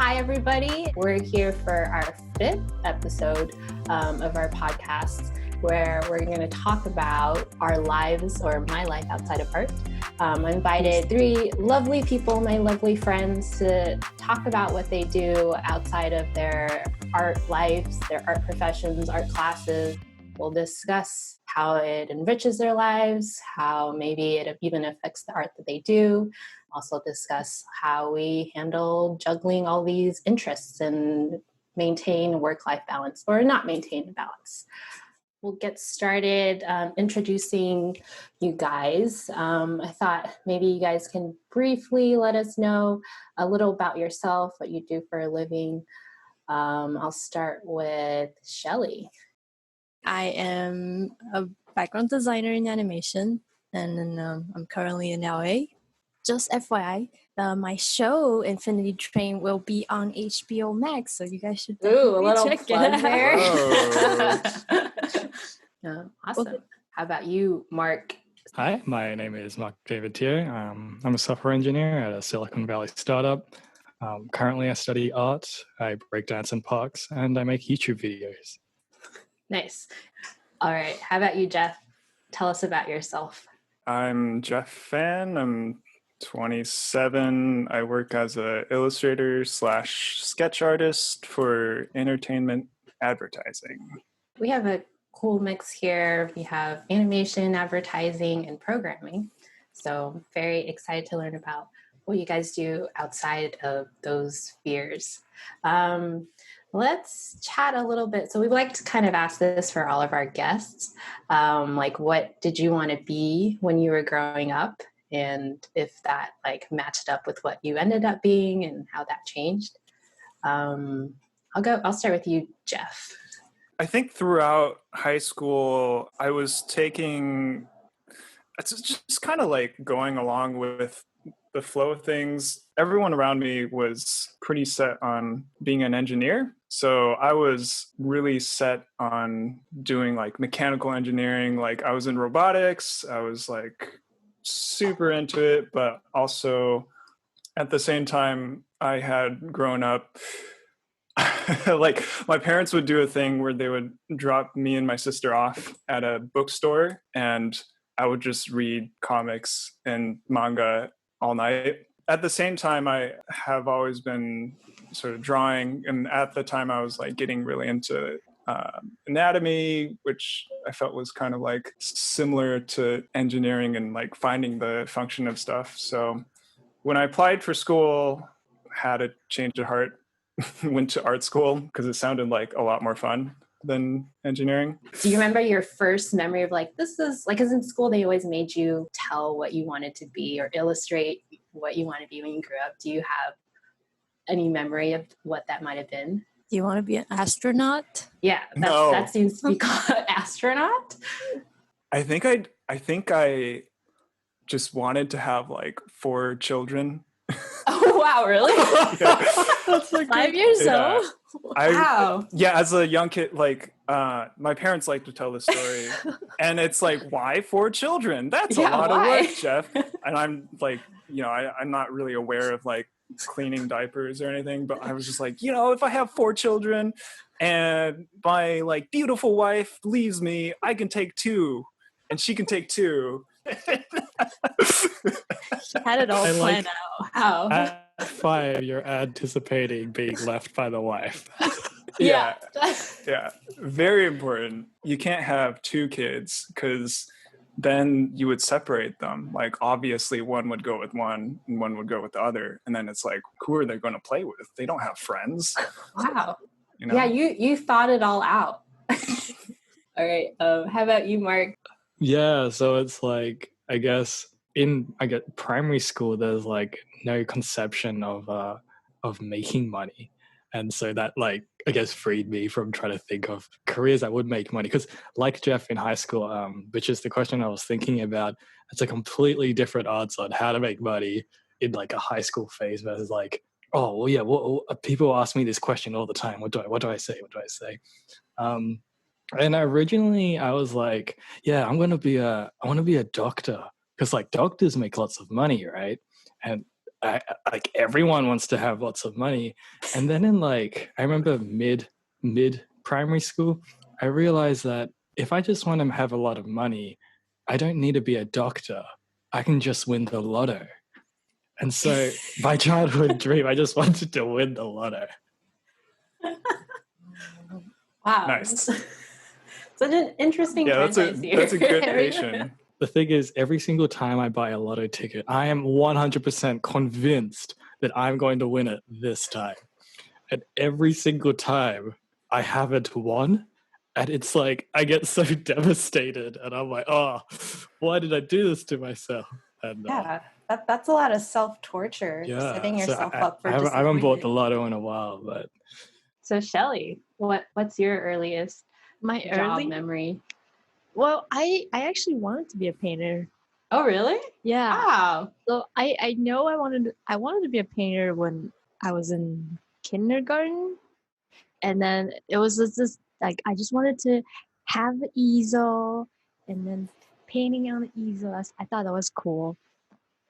Hi, everybody. We're here for our fifth episode of our podcast, where we're going to talk about our lives, or my life outside of art. I invited three lovely people, my lovely friends, to talk about what they do outside of their art lives, their art professions, art classes. We'll discuss how it enriches their lives, how maybe it even affects the art that they do. Also discuss how we handle juggling all these interests and maintain work-life balance, or not maintain balance. We'll get started introducing you guys. I thought maybe you guys can briefly let us know a little about yourself, what you do for a living. I'll start with Shelley. I am a background designer in animation, and I'm currently in LA. Just FYI, my show Infinity Train will be on HBO Max, so you guys should definitely check it out. There. Awesome. How about you, Mark? Hi, my name is Mark David Tier. I'm a software engineer at a Silicon Valley startup. Currently, I study art, I breakdance in parks, and I make YouTube videos. Nice. All right. How about you, Jeff? Tell us about yourself. I'm Jeff Fan. I'm 27. I work as an illustrator / sketch artist for entertainment advertising. We have a cool mix here. We have animation, advertising, and programming. So very excited to learn about what you guys do outside of those spheres. Let's chat a little bit. So we like to kind of ask this for all of our guests. Like, what did you want to be when you were growing up? And if that matched up with what you ended up being and how that changed. I'll start with you, Jeff. I think throughout high school, I was it's just kind of like going along with the flow of things. Everyone around me was pretty set on being an engineer. So I was really set on doing like mechanical engineering. Like I was in robotics. I was like super into it, but also at the same time I had grown up like my parents would do a thing where they would drop me and my sister off at a bookstore, and I would just read comics and manga all night. At the same time, I have always been sort of drawing, and at the time I was like getting really into anatomy, which I felt was kind of like similar to engineering and like finding the function of stuff. So when I applied for school, had a change of heart, went to art school because it sounded like a lot more fun than engineering. Do you remember your first memory of like, this is like, because in school they always made you tell what you wanted to be or illustrate what you want to be when you grew up? Do you have any memory of what that might have been? Do you want to be an astronaut? Yeah, that seems to be called astronaut. I think I just wanted to have like 4 children. Oh wow, really? Yeah. That's like 5 years old. Wow. Yeah, as a young kid, like my parents like to tell the story, and it's like, why 4 children? That's a lot of work, Jeff. And I'm like, I'm not really aware of like cleaning diapers or anything, but I was just like, if I have 4 children and my like beautiful wife leaves me, I can take 2, and she can take 2. She had it all planned out. Wow. At 5, you're anticipating being left by the wife. Yeah. Very important. You can't have 2 kids because then you would separate them. Like obviously one would go with one and one would go with the other. And then it's like, who are they going to play with? They don't have friends. Wow. Yeah, you thought it all out. All right. How about you, Mark? Yeah, so it's like, I guess primary school, there's like no conception of making money. And so that like, I guess, freed me from trying to think of careers that would make money. Because like Jeff in high school, which is the question I was thinking about, it's a completely different answer on how to make money in like a high school phase versus like, oh, well, yeah, well, people ask me this question all the time. What do I say? And originally I was like, yeah, I want to be a doctor because like doctors make lots of money, right? And like everyone wants to have lots of money. And then in like, I remember mid primary school, I realized that if I just want to have a lot of money, I don't need to be a doctor. I can just win the lotto. And so my childhood dream, I just wanted to win the lotto. Wow. Nice. Such an interesting Yeah, franchise here. that's a good nation. The thing is, every single time I buy a lotto ticket, I am 100% convinced that I'm going to win it this time. And every single time I haven't won, and it's like, I get so devastated, and I'm like, oh, why did I do this to myself? And Yeah, that's a lot of self-torture, yeah, setting so yourself up for I disappointment. haven't bought the lotto in a while, but. So Shelly, what's your earliest My job early memory? Well, I actually wanted to be a painter. Oh, really? Yeah. Wow. So I know I wanted to be a painter when I was in kindergarten, and then it was just like I just wanted to have an easel and then painting on the easel. I thought that was cool,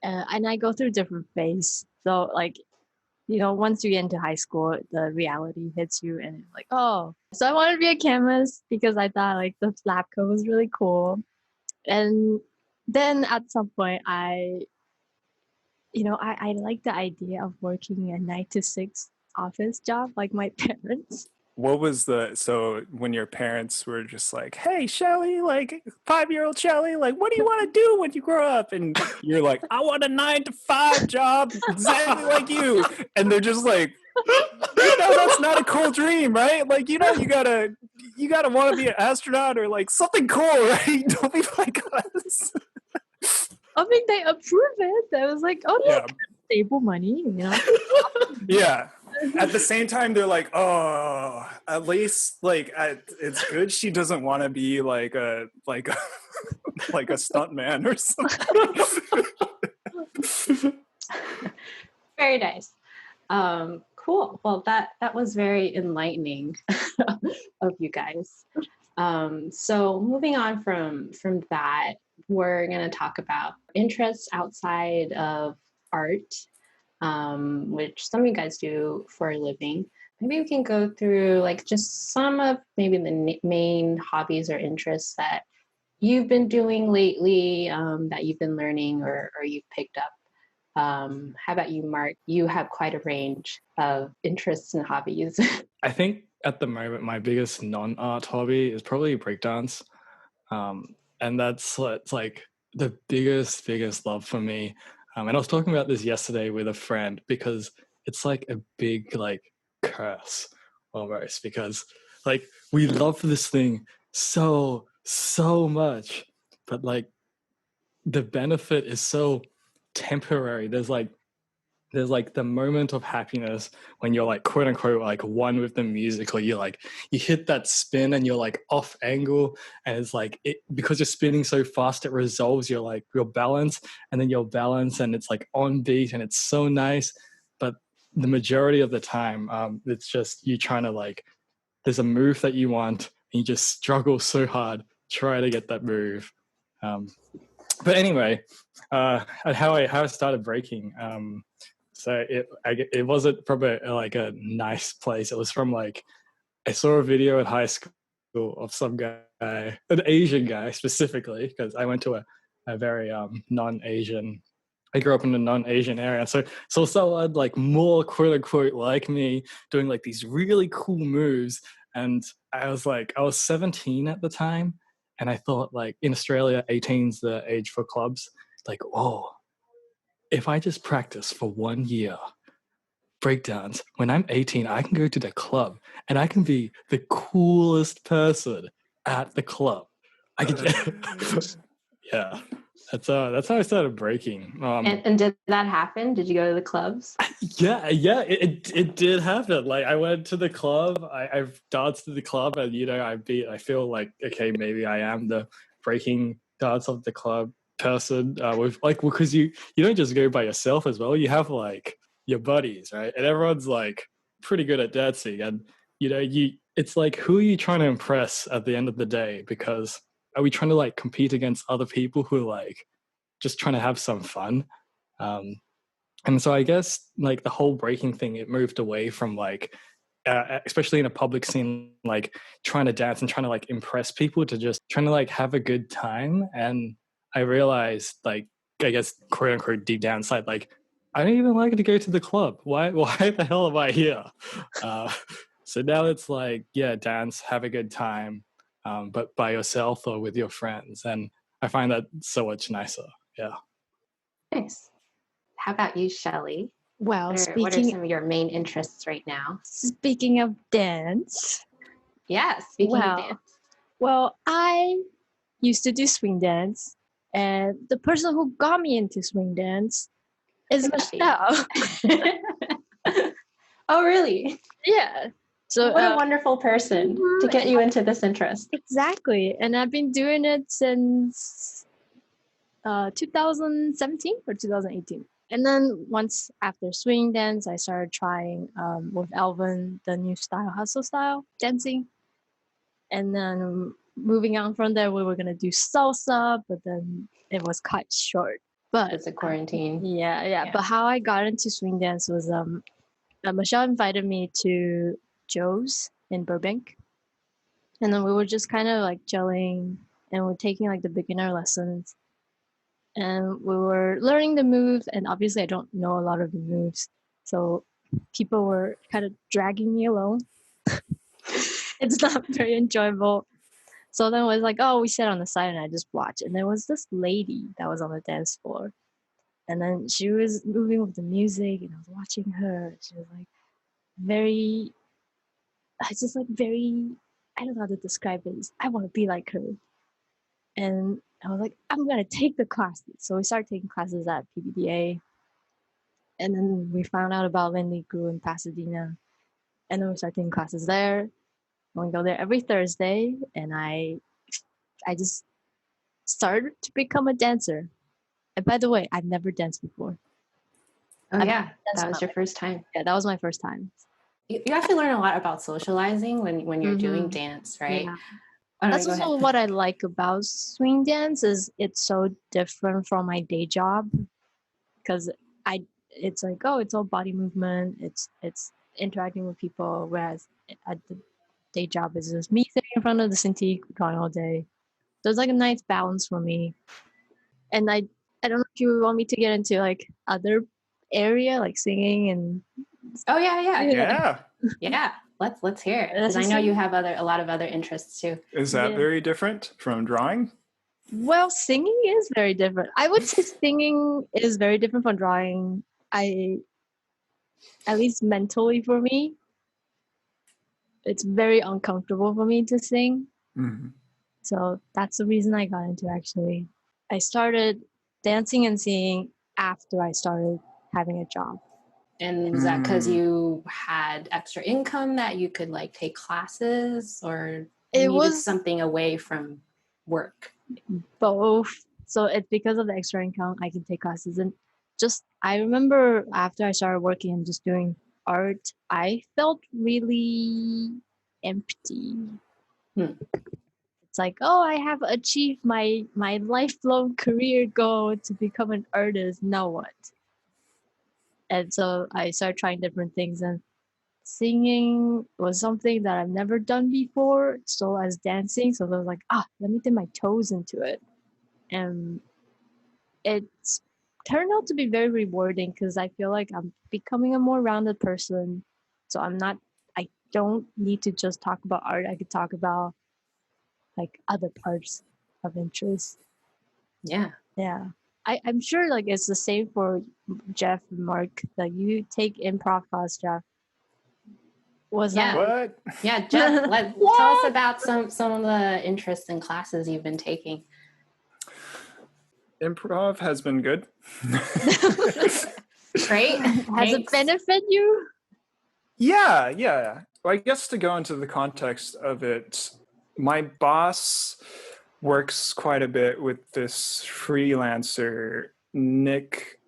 and I go through different phases. So like once you get into high school, the reality hits you, and it's like, oh. So I wanted to be a chemist because I thought like the lab coat was really cool, and then at some point I like the idea of working a 9 to 6 office job like my parents. What was so when your parents were just like, hey, Shelly, like 5-year-old Shelly, like, what do you want to do when you grow up? And you're like, I want a 9 to 5 job exactly like you. And they're just like, that's not a cool dream, right? Like, you gotta want to be an astronaut or like something cool, right? Don't be like us. I mean, they approved it. I was like, oh, yeah, stable money, Yeah. At the same time, they're like, oh, at least like it's good she doesn't want to be like a like a stunt man or something. Very nice. Cool. Well, that was very enlightening of you guys. So moving on from that, we're going to talk about interests outside of art, which some of you guys do for a living. Maybe we can go through like just some of maybe the main hobbies or interests that you've been doing lately, that you've been learning or you've picked up. How about you, Mark? You have quite a range of interests and hobbies. I think at the moment, my biggest non-art hobby is probably breakdance. And it's like the biggest love for me. And I was talking about this yesterday with a friend because it's like a big like curse almost, because like we love this thing so much, but like the benefit is so temporary. There's like the moment of happiness when you're like quote unquote like one with the music, or you hit that spin and you're like off angle, and it's like because you're spinning so fast it resolves your balance, and then your balance and it's like on beat and it's so nice. But the majority of the time it's just you trying to like, there's a move that you want and you just struggle so hard try to get that move. But anyway, how I started breaking. So it wasn't probably like a nice place. It was from like, I saw a video at high school of some guy, an Asian guy specifically, because I went to a very non-Asian, I grew up in a non-Asian area. So someone like more quote unquote like me doing like these really cool moves. And I was 17 at the time. And I thought like in Australia, 18's the age for clubs. Like, oh, if I just practice for 1 year breakdance, when I'm 18, I can go to the club and I can be the coolest person at the club. I can, yeah. That's how I started breaking. And did that happen? Did you go to the clubs? Yeah, it did happen. Like I went to the club, I've danced to the club, and I feel like, okay, maybe I am the breaking dance of the club person, with like, because you don't just go by yourself as well. You have like your buddies, right? And everyone's like pretty good at dancing, and it's like, who are you trying to impress at the end of the day? Because are we trying to like compete against other people who are like just trying to have some fun? And so I guess like the whole breaking thing, it moved away from like, especially in a public scene, like trying to dance and trying to like impress people to just trying to like have a good time. And I realized like, I guess quote unquote deep down inside, like I don't even like to go to the club. Why the hell am I here? Uh, so now it's like, yeah, dance, have a good time, but by yourself or with your friends. And I find that so much nicer. Yeah. Nice. How about you, Shelley? Well, What are some of your main interests right now? speaking of dance, Yeah, speaking of well, dance. well, I used to do swing dance, and the person who got me into swing dance is Michelle. Oh, really? Yeah. So What a wonderful person to get you into this interest. exactly, and I've been doing it since 2017 or 2018. And then once after swing dance, I started trying with Alvin the new style, hustle style dancing. And then moving on from there, we were gonna do salsa, but then it was cut short. But It's a quarantine. yeah. But how I got into swing dance was Michelle invited me to Joe's in Burbank, and then we were just kind of like gelling, and we're taking like the beginner lessons, and we were learning the moves. And obviously, I don't know a lot of the moves, so people were kind of dragging me along. It's not very enjoyable. So then it was like, oh, we sat on the side and I just watched. And there was this lady that was on the dance floor. And then she was moving with the music and I was watching her. She was like very, I just like very, I don't know how to describe it. I want to be like her. And I was like, I'm going to take the classes. So we started taking classes at PBDA. And then we found out about Lindy Grew in Pasadena. And then we started taking classes there. And we go there every Thursday. And I just started to become a dancer. And by the way, I've never danced before. Oh, yeah. That was your first time. Yeah, that was my first time. You actually learn a lot about socializing when you're doing dance, right? Yeah. Oh, no, That's go also ahead. what I like about swing dance is it's so different from my day job, because it's like, oh, it's all body movement, it's interacting with people, whereas at the day job is just me sitting in front of the Cintiq drawing all day. So it's like a nice balance for me. And I don't know if you want me to get into like other area like singing and Oh, yeah. Yeah. Yeah. Let's hear it. Because I know you have a lot of other interests too. Is that very different from drawing? Well, singing is very different. I would say singing is very different from drawing. At least mentally for me, it's very uncomfortable for me to sing. Mm-hmm. So that's the reason I got into actually. I started dancing and singing after I started having a job. And was that because you had extra income that you could like take classes, or you needed something away from work? Both. So it's because of the extra income I can take classes. And just I remember after I started working and just doing art, I felt really empty. It's like, oh, I have achieved my lifelong career goal to become an artist. Now what? And so I started trying different things, and singing was something that I've never done before. So as dancing, so I was like, let me dip my toes into it. And it's turned out to be very rewarding because I feel like I'm becoming a more rounded person. So I don't need to just talk about art. I could talk about like other parts of interest. Yeah. I'm sure like it's the same for Jeff and Mark. Like you take improv class, Jeff. What? Yeah, Jeff, tell us about some of the interests and classes you've been taking. Improv has been good. Great. Has it benefited you? Yeah. Well, I guess to go into the context of it, my boss works quite a bit with this freelancer, Nick.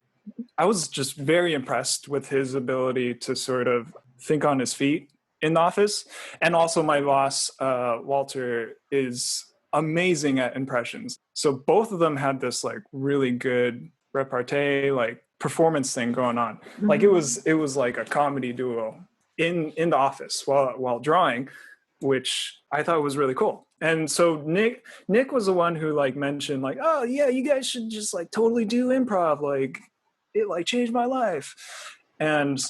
I was just very impressed with his ability to sort of think on his feet in the office. And also my boss, Walter, is amazing at impressions. So both of them had this like really good repartee, like performance thing going on. Like it was like a comedy duo in the office while drawing, which I thought was really cool. And so Nick was the one who like mentioned like, oh yeah, you guys should just like totally do improv. Like it like changed my life. And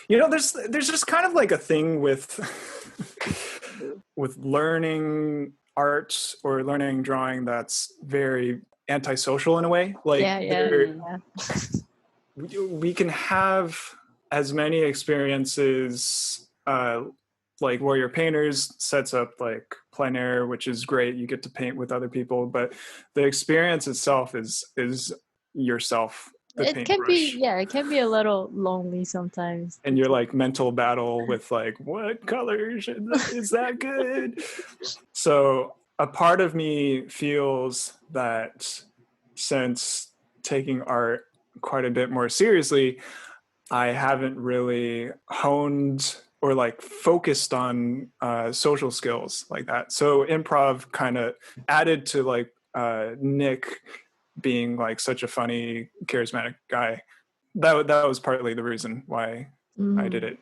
you know, there's just kind of like a thing with with learning art or learning drawing that's very antisocial in a way. Like we can have as many experiences like Warrior Painters sets up like plein air, which is great. You get to paint with other people, but the experience itself is yourself. It can be a little lonely sometimes. And your like mental battle with like, what color is that good? So a part of me feels that since taking art quite a bit more seriously, I haven't really honed or like focused on social skills like that. So improv kind of added to like Nick being like such a funny, charismatic guy. That was partly the reason why I did it.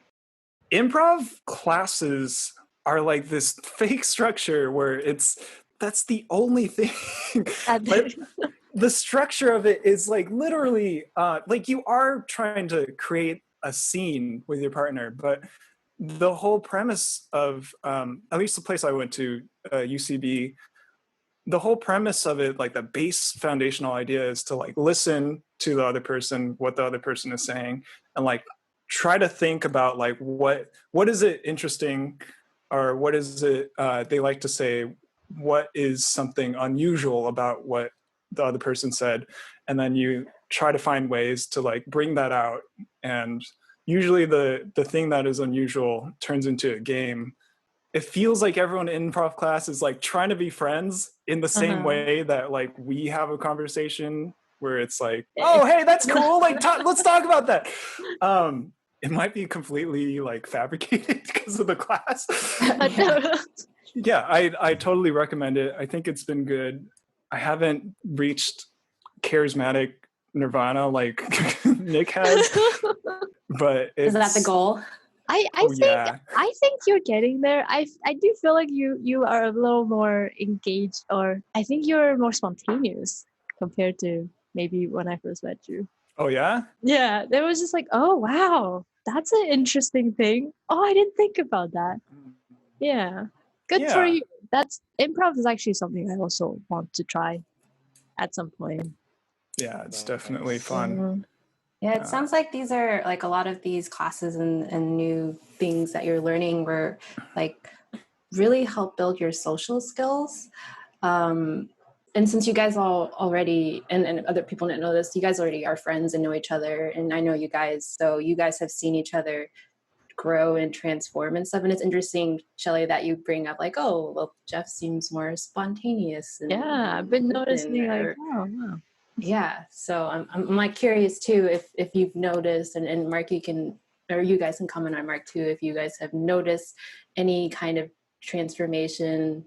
Improv classes are like this fake structure where that's the only thing. But the structure of it is like literally like you are trying to create a scene with your partner, but the whole premise of at least the place I went to, UCB, the whole premise of it, like the base foundational idea is to like listen to the other person, what the other person is saying, and like try to think about like what is it interesting, or what is it they like to say, what is something unusual about what the other person said, and then you try to find ways to like bring that out. And usually the thing that is unusual turns into a game. It feels like everyone in improv class is like trying to be friends in the same way that like we have a conversation where it's like, oh, hey, that's cool. Like, let's talk about that. It might be completely like fabricated because of the class. Yeah, I totally recommend it. I think it's been good. I haven't reached charismatic nirvana like Nick has, but is that the goal? I think you're getting there. I do feel like you are a little more engaged, or I think you're more spontaneous compared to maybe when I first met you. Oh yeah? Yeah, there was just like, oh wow, that's an interesting thing. Oh, I didn't think about that. Yeah. Good for you. That's improv is actually something I also want to try at some point. Yeah, it's definitely fun. Yeah, it sounds like these are like a lot of these classes and new things that you're learning were like really help build your social skills. And since you guys all already, and other people didn't know this, you guys already are friends and know each other. And I know you guys, so you guys have seen each other grow and transform and stuff. And it's interesting, Shelley, that you bring up like, oh, well, Jeff seems more spontaneous. And, I've been noticing like, oh, wow. Yeah, so I'm like curious too if you've noticed, and Mark, you can, or you guys can comment on Mark too, if you guys have noticed any kind of transformation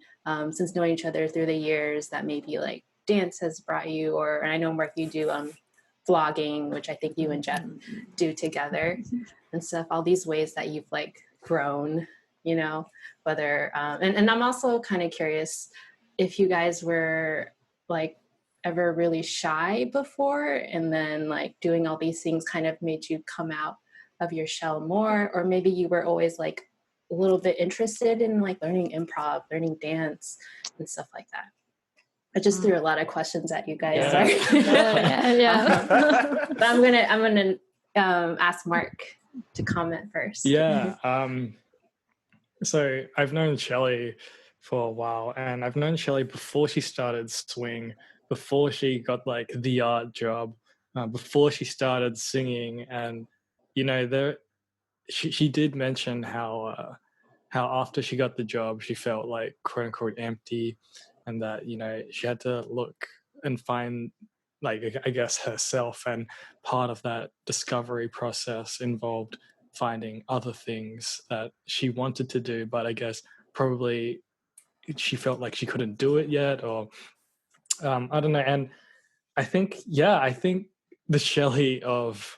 since knowing each other through the years that maybe like dance has brought you, or, and I know Mark, you do vlogging, which I think you and Jeff do together and stuff, all these ways that you've like grown, you know, whether, and I'm also kind of curious if you guys were like ever really shy before, and then like doing all these things kind of made you come out of your shell more, or maybe you were always like a little bit interested in like learning improv, learning dance and stuff like that. I just threw a lot of questions at you guys. Yeah. But I'm gonna ask Mark to comment first. Yeah. So I've known Shelley for a while, and I've known Shelley before she started swing, before she got like the art job, before she started singing. And you know, she did mention how after she got the job she felt like quote unquote empty, and that, you know, she had to look and find like, I guess, herself, and part of that discovery process involved finding other things that she wanted to do, but I guess probably she felt like she couldn't do it yet, or I don't know. And I think the Shelley of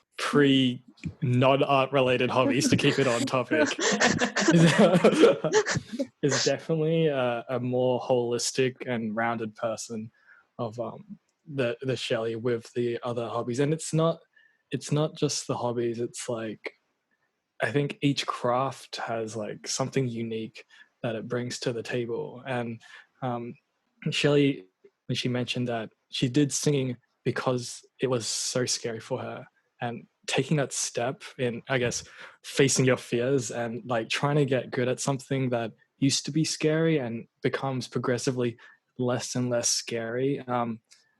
non-art related hobbies, to keep it on topic, is definitely a more holistic and rounded person of the Shelley with the other hobbies. And it's not just the hobbies, it's like I think each craft has like something unique that it brings to the table. And Shelley, when she mentioned that she did singing because it was so scary for her, and taking that step in, I guess, facing your fears and like trying to get good at something that used to be scary and becomes progressively less and less scary.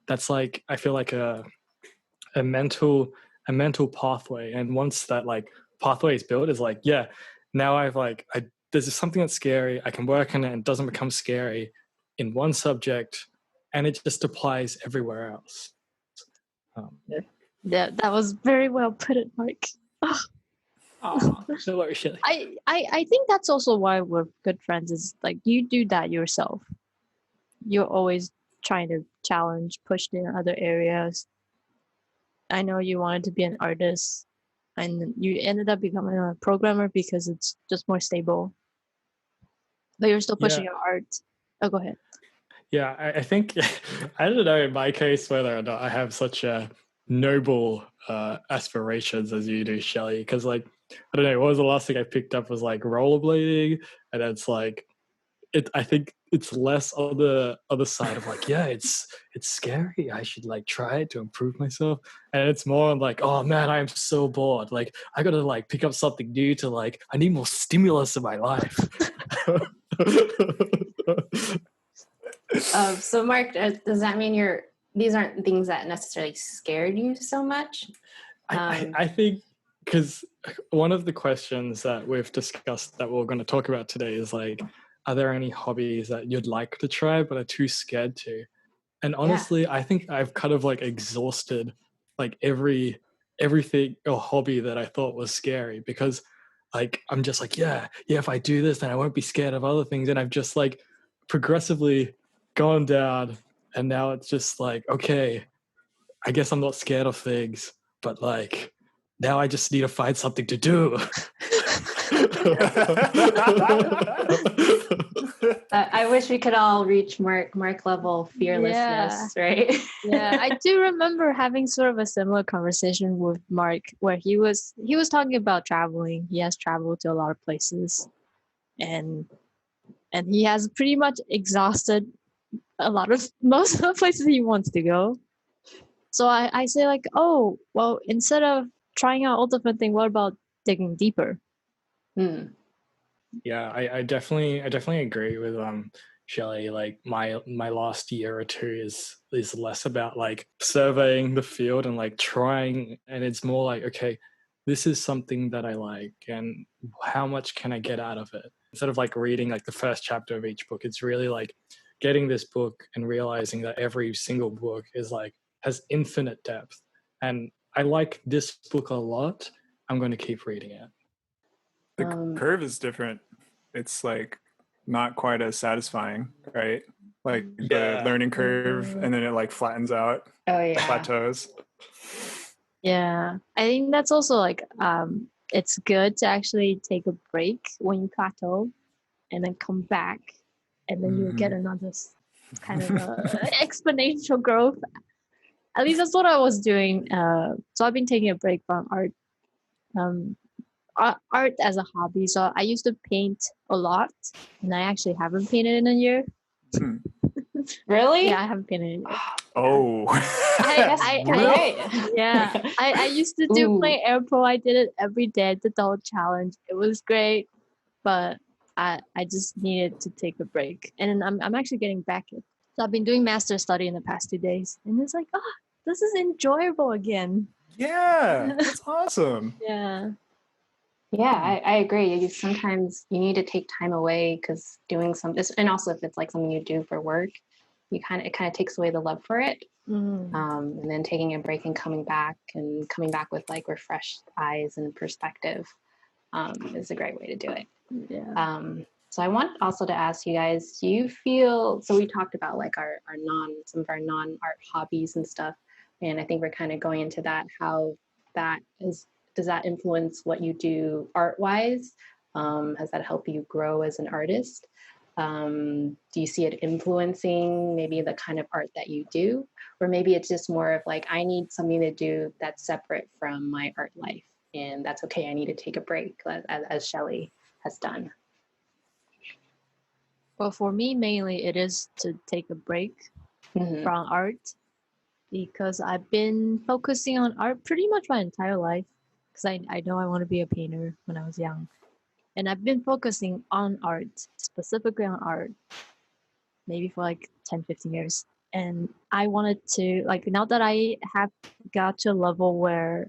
That's like, I feel like a mental pathway. And once that like pathway is built, is like, yeah, now there's something that's scary, I can work on it and it doesn't become scary in one subject, and it just applies everywhere else. Yeah, that was very well put it, Mark. Oh, no worries, Shelley. I think that's also why we're good friends, is like you do that yourself. You're always trying to challenge, push in other areas. I know you wanted to be an artist and you ended up becoming a programmer because it's just more stable. But you're still pushing your art. Oh, go ahead. Yeah, I think, I don't know in my case whether or not I have such a noble aspirations as you do, Shelley, because like, I don't know, what was the last thing I picked up was like rollerblading, and it's like, I think it's less on the other side of like, yeah, it's scary, I should like try it to improve myself, and it's more like, oh man, I am so bored, like I gotta like pick up something new to like, I need more stimulus in my life. So Mark, does that mean these aren't things that necessarily scared you so much? I think, because one of the questions that we've discussed that we're going to talk about today is like, are there any hobbies that you'd like to try but are too scared to? And honestly, I think I've kind of like exhausted like everything or hobby that I thought was scary, because like I'm just like, yeah, if I do this, then I won't be scared of other things. And I've just like progressively gone down, and now it's just like, okay, I guess I'm not scared of things, but like now I just need to find something to do. I wish we could all reach Mark level fearlessness, right? Yeah, I do remember having sort of a similar conversation with Mark, where he was talking about traveling. He has traveled to a lot of places, and he has pretty much exhausted most of the places he wants to go. So I say like, oh well, instead of trying out all different things, what about digging deeper? Yeah, I definitely agree with Shelley. Like my last year or two is less about like surveying the field and like trying, and it's more like, okay, this is something that I like, and how much can I get out of it? Instead of like reading like the first chapter of each book, it's really like getting this book and realizing that every single book is like has infinite depth, and I like this book a lot. I'm going to keep reading it. The curve is different. It's like not quite as satisfying, right? Like the learning curve, and then it like flattens out. Oh yeah, plateaus. Yeah, I think that's also like it's good to actually take a break when you plateau, and then come back, and then you'll get another kind of exponential growth. At least that's what I was doing. So I've been taking a break from art. Art as a hobby. So I used to paint a lot, and I actually haven't painted in a year. Really? Yeah, I haven't painted in a year. Oh. I used to play Air Pro. I did it every day, the double challenge. It was great, but I just needed to take a break, and I'm actually getting back in. So I've been doing master study in the past 2 days, and it's like, oh, this is enjoyable again. Yeah, that's awesome. Yeah. Yeah, I agree. Sometimes you need to take time away, because doing something, and also if it's like something you do for work, it kind of takes away the love for it. And then taking a break and coming back with like refreshed eyes and perspective is a great way to do it. Yeah. So I want also to ask you guys, do you feel, so we talked about like some of our non-art hobbies and stuff, And I think we're kind of going into that, how that is, does that influence what you do art-wise? Has that helped you grow as an artist? Do you see it influencing maybe the kind of art that you do? Or maybe it's just more of like, I need something to do that's separate from my art life, and that's okay, I need to take a break, as Shelley has done. Well, for me, mainly it is to take a break from art, because I've been focusing on art pretty much my entire life, because I know I want to be a painter when I was young. And I've been focusing on art, specifically on art, maybe for like 10, 15 years. And I wanted to, like, now that I have got to a level where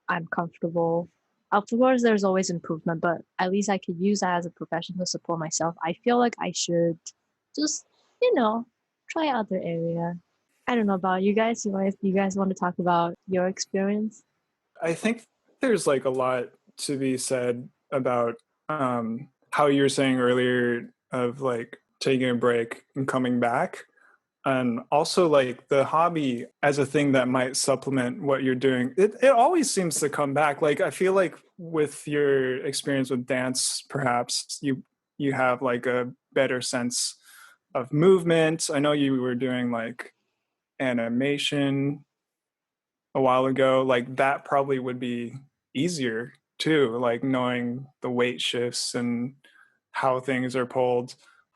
I'm comfortable, of course, there's always improvement, but at least I could use that as a profession to support myself. I feel like I should just, try other area. I don't know about you guys. You guys want to talk about your experience? I think there's like a lot to be said about how you were saying earlier of like taking a break and coming back. And also like the hobby as a thing that might supplement what you're doing. It always seems to come back. Like I feel like with your experience with dance, perhaps you have like a better sense of movement. I know you were doing like animation a while ago. Like that probably would be easier too, like knowing the weight shifts and how things are pulled.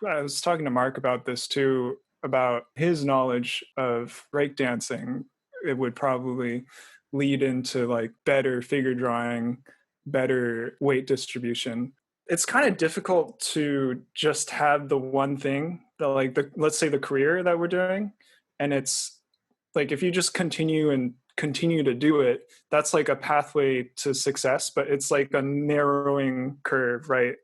I was talking to Mark about this too, about his knowledge of breakdancing. It would probably lead into like better figure drawing, better weight distribution. It's kind of difficult to just have the one thing that like let's say the career that we're doing, and it's like if you just continue to do it, that's like a pathway to success, but it's like a narrowing curve, right?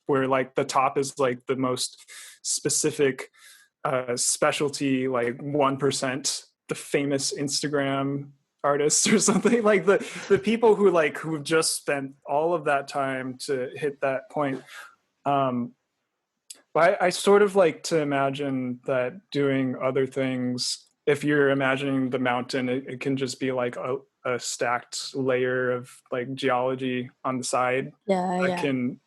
Where like the top is like the most specific specialty, like 1%, the famous Instagram artists or something, like the people who've just spent all of that time to hit that point. But I sort of like to imagine that doing other things, if you're imagining the mountain, it can just be like a stacked layer of like geology on the side. Yeah. Can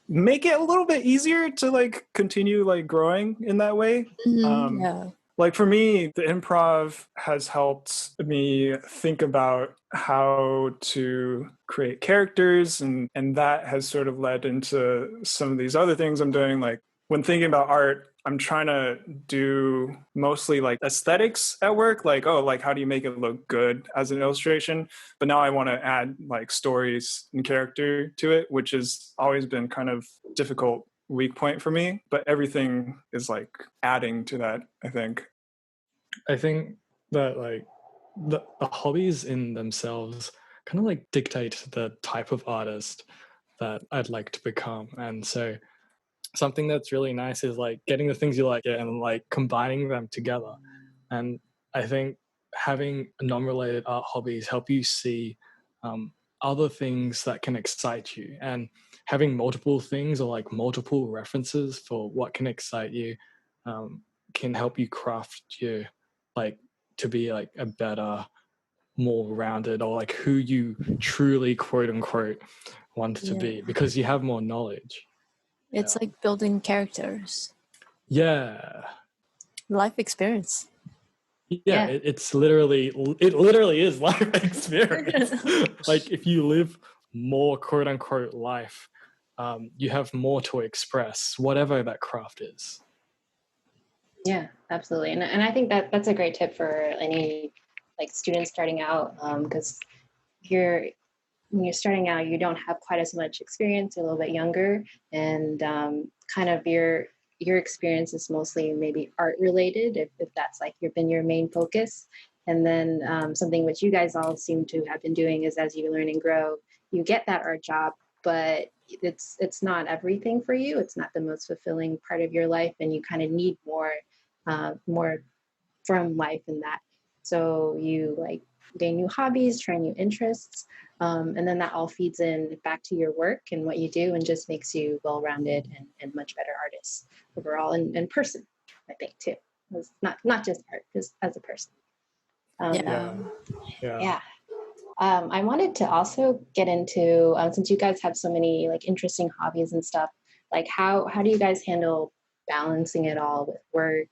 make it a little bit easier to like continue like growing in that way. Yeah. Like for me, the improv has helped me think about how to create characters, and that has sort of led into some of these other things I'm doing. Like when thinking about art, I'm trying to do mostly like aesthetics at work, like, oh, like how do you make it look good as an illustration? But now I want to add like stories and character to it, which has always been kind of difficult weak point for me, but everything is like adding to that, I think. I think that like the hobbies in themselves kind of like dictate the type of artist that I'd like to become. And so something that's really nice is like getting the things you like and like combining them together. And I think having non-related art hobbies help you see other things that can excite you, and having multiple things or like multiple references for what can excite you can help you craft your like to be like a better, more rounded, or like who you truly quote unquote want to be, because you have more knowledge. It's like building characters. Yeah. Life experience. Yeah. It literally is life experience. Like if you live more quote unquote life, you have more to express, whatever that craft is. Yeah, absolutely. And I think that's a great tip for any like students starting out, because when you're starting out, you don't have quite as much experience, you're a little bit younger, and kind of your experience is mostly maybe art related, if that's like been your main focus. And then something which you guys all seem to have been doing is, as you learn and grow, you get that art job, but it's not everything for you. It's not the most fulfilling part of your life, and you kind of need more from life in that. So you like gain new hobbies, try new interests, and then that all feeds in back to your work and what you do, and just makes you well-rounded and much better artists overall, and person, I think too. It's not just art, just as a person. Yeah. Yeah. I wanted to also get into since you guys have so many like interesting hobbies and stuff, like how do you guys handle balancing it all with work?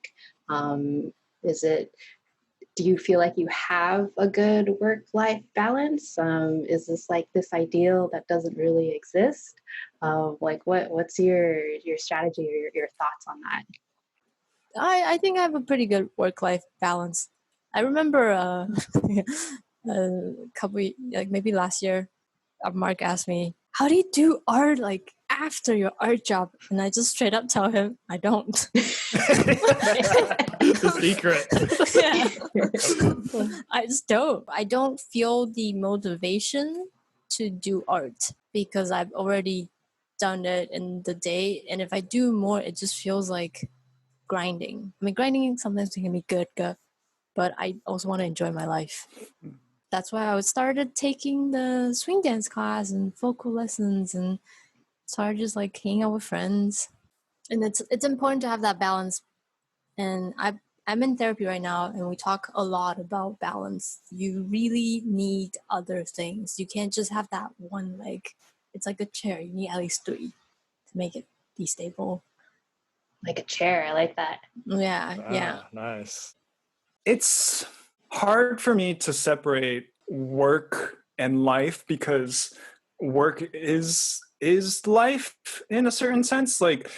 Is it Do you feel like you have a good work-life balance? Is this like this ideal that doesn't really exist? Like what's your strategy or your thoughts on that? I think I have a pretty good work-life balance. I remember a couple like maybe last year, Mark asked me, "How do you do art like after your art job?" And I just straight up tell him, "I don't." The secret. Yeah. I just don't. I don't feel the motivation to do art because I've already done it in the day, and if I do more, it just feels like grinding. I mean, grinding sometimes can be good, but I also want to enjoy my life. That's why I started taking the swing dance class and vocal lessons and started just like hanging out with friends. And it's important to have that balance. And I'm in therapy right now, and we talk a lot about balance. You really need other things. You can't just have that one leg. It's like a chair. You need at least 3 to make it be stable. Like a chair, I like that. Yeah. Nice. It's hard for me to separate work and life because work is life in a certain sense. Like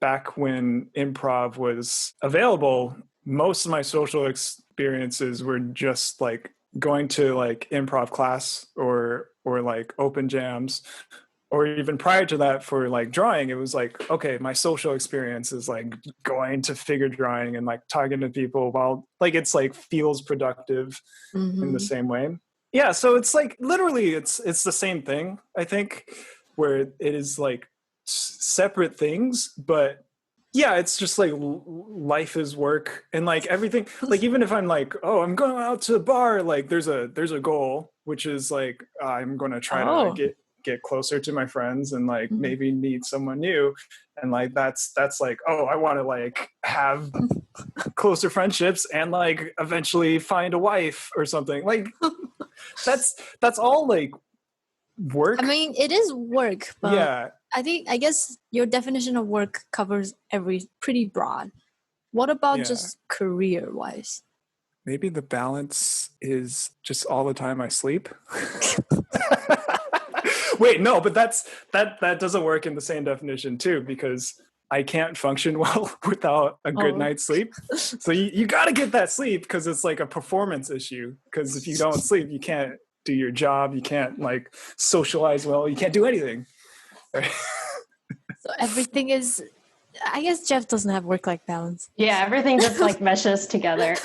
back when improv was available, most of my social experiences were just like going to like improv class or like open jams, or even prior to that for like drawing. It was like, okay, my social experience is like going to figure drawing and like talking to people while like it's like feels productive in the same way. Yeah, so it's like literally it's the same thing, I think, where it is like separate things, but yeah, it's just like life is work and like everything. Like even if I'm like, oh, I'm going out to a bar, like there's a goal, which is like I'm going to try to get closer to my friends and like maybe meet someone new, and like that's like, oh, I want to like have closer friendships and like eventually find a wife or something. Like that's all like work. I mean, it is work, but yeah, I guess your definition of work covers pretty broad. What about just career-wise? maybe the balance is just all the time I sleep. Wait, no, but that doesn't work in the same definition too, because I can't function well without a good night's sleep. So you got to get that sleep because it's like a performance issue. Because if you don't sleep, you can't do your job. You can't like socialize well. You can't do anything. So everything is, I guess Jeff doesn't have work-life balance. Yeah, everything just like meshes together.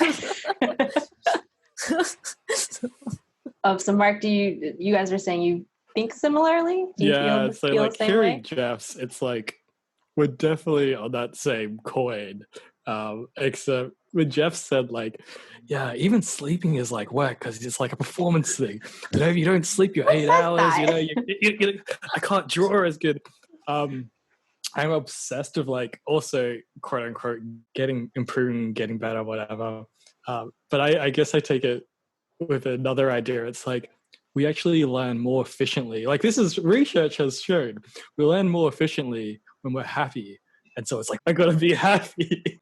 So Mark, you guys are saying you think similarly? Do you so feel like the same hearing way? Jeff's, it's like we're definitely on that same coin. Except when Jeff said like, yeah, even sleeping is like work because it's like a performance thing. You know, if you don't sleep your 8 hours, that? you know, you I can't draw as good. I'm obsessed with like also quote unquote improving, getting better, whatever. But I guess I take it with another idea. It's like we actually learn more efficiently. Like this is research has shown we learn more efficiently when we're happy. And so it's like, I gotta be happy.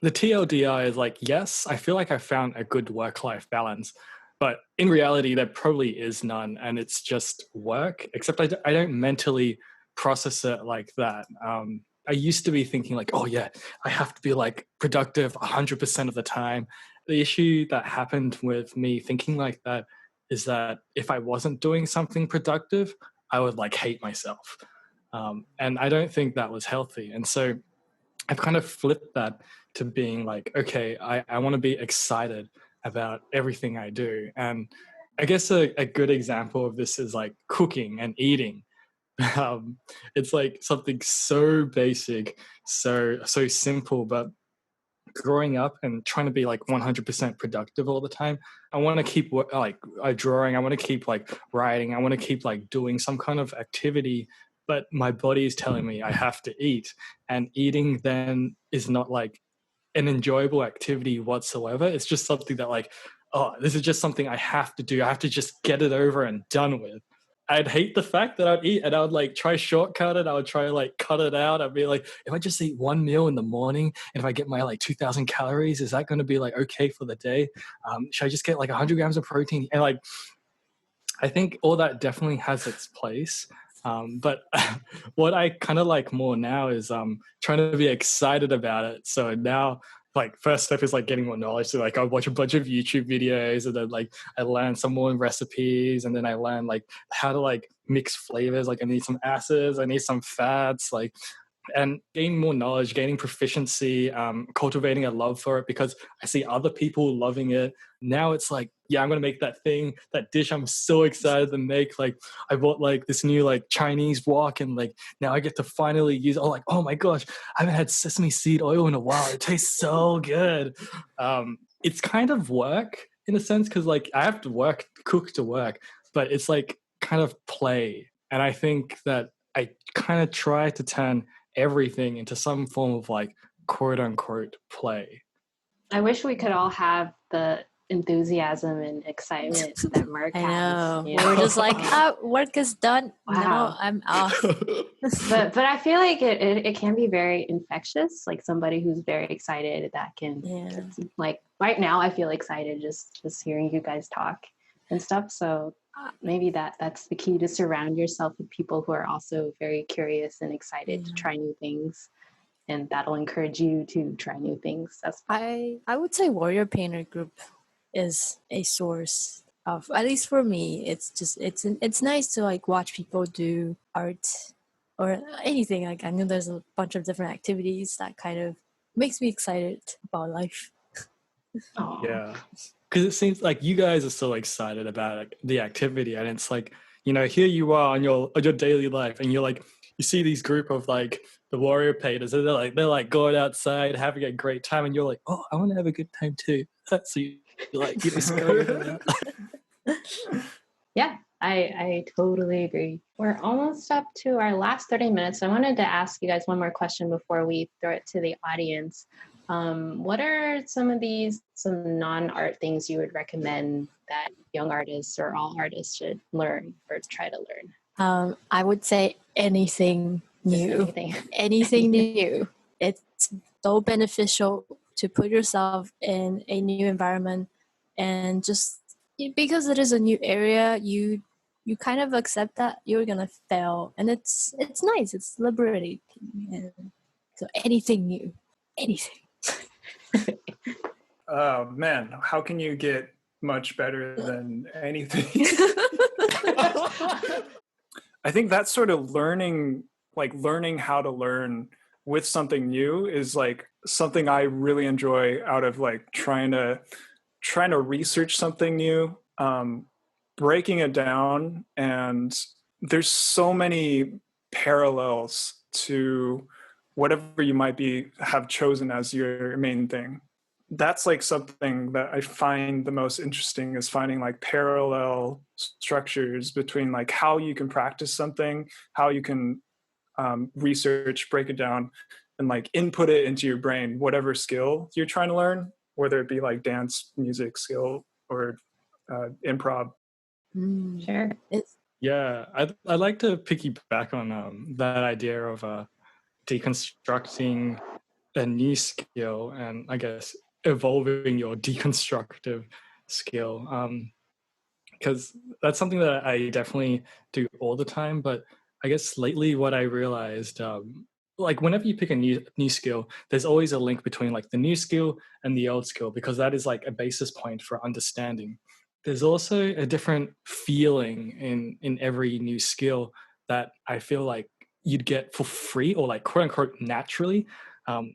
The TLDR is like, yes, I feel like I found a good work-life balance, but in reality, there probably is none. And it's just work, except I don't mentally process it like that. I used to be thinking like, oh yeah, I have to be like productive 100% of the time. The issue that happened with me thinking like that is that if I wasn't doing something productive, I would like hate myself. And I don't think that was healthy. And so I've kind of flipped that to being like, okay, I want to be excited about everything I do. And I guess a good example of this is like cooking and eating. It's like something so basic, so simple, but growing up and trying to be like 100% productive all the time, I want to keep like drawing, I want to keep like writing, I want to keep like doing some kind of activity, but my body is telling me I have to eat, and eating then is not like an enjoyable activity whatsoever. It's just something that like, oh, this is just something I have to do. I have to just get it over and done with. I'd hate the fact that I'd eat and I would like try shortcut it. I would try like cut it out. I'd be like, if I just eat one meal in the morning and if I get my like 2,000 calories, is that going to be like okay for the day? Should I just get like 100 grams of protein? And like, I think all that definitely has its place. But what I kind of like more now is trying to be excited about it. So now, like, first step is like getting more knowledge. So like I watch a bunch of YouTube videos and then like I learn some more recipes and then I learn like how to like mix flavors. Like I need some acids, I need some fats, like, and gaining more knowledge, gaining proficiency, cultivating a love for it because I see other people loving it. Now it's like, yeah, I'm going to make that thing, that dish I'm so excited to make. Like I bought like this new like Chinese wok and like now I get to finally use, oh, like, oh my gosh, I haven't had sesame seed oil in a while. It tastes so good. It's kind of work in a sense because like I have to work, cook to work, but it's like kind of play. And I think that I kind of try to turn everything into some form of like quote unquote play. I wish we could all have the enthusiasm and excitement that Mark I has. know. You know? We're just like, work is done. Wow. Now I'm off. but I feel like it can be very infectious. Like somebody who's very excited that can like right now I feel excited just hearing you guys talk and stuff. So maybe that's the key, to surround yourself with people who are also very curious and excited to try new things, and that'll encourage you to try new things. I would say Warrior Painter Group is a source of, at least for me, it's nice to like watch people do art or anything. Like I know there's a bunch of different activities that kind of makes me excited about life. Yeah, because it seems like you guys are so excited about like, the activity, and it's like, you know, here you are on your daily life, and you're like, you see these group of like the warrior painters, and they're like going outside having a great time, and you're like, oh, I want to have a good time too. So you like, you just go over that. Yeah, I totally agree. We're almost up to our last 30 minutes. I wanted to ask you guys one more question before we throw it to the audience. What are some non-art things you would recommend that young artists or all artists should learn or try to learn? I would say anything new. Anything new. It's so beneficial to put yourself in a new environment, and just because it is a new area, you kind of accept that you're gonna fail, and it's nice. It's liberating. And so anything new, anything. Oh man, how can you get much better than anything? I think that's sort of learning how to learn with something new is like something I really enjoy out of like trying to research something new, breaking it down. And there's so many parallels to whatever you might have chosen as your main thing. That's like something that I find the most interesting, is finding like parallel structures between like how you can practice something, how you can research, break it down, and like input it into your brain, whatever skill you're trying to learn, whether it be like dance, music skill, or improv. Sure. Yeah, I'd like to piggyback on that idea of deconstructing a new skill, and I guess evolving your deconstructive skill, because that's something that I definitely do all the time. But I guess lately what I realized, like whenever you pick a new skill, there's always a link between like the new skill and the old skill, because that is like a basis point for understanding. There's also a different feeling in every new skill that I feel like you'd get for free, or like quote unquote naturally.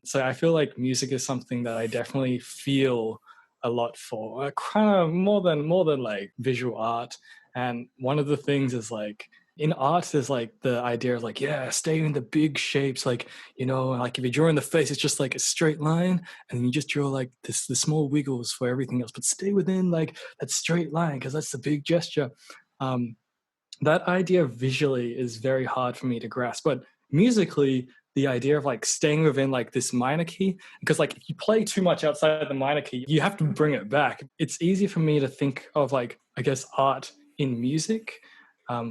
So I feel like music is something that I definitely feel a lot for, kind of more than like visual art. And one of the things is like, in art, there's like the idea of like, yeah, stay in the big shapes. Like, you know, like if you're drawing the face, it's just like a straight line, and then you just draw like the small wiggles for everything else, but stay within like that straight line, because that's the big gesture. That idea visually is very hard for me to grasp, but musically, the idea of like staying within like this minor key, because like if you play too much outside the minor key, you have to bring it back. It's easy for me to think of like, I guess, art in music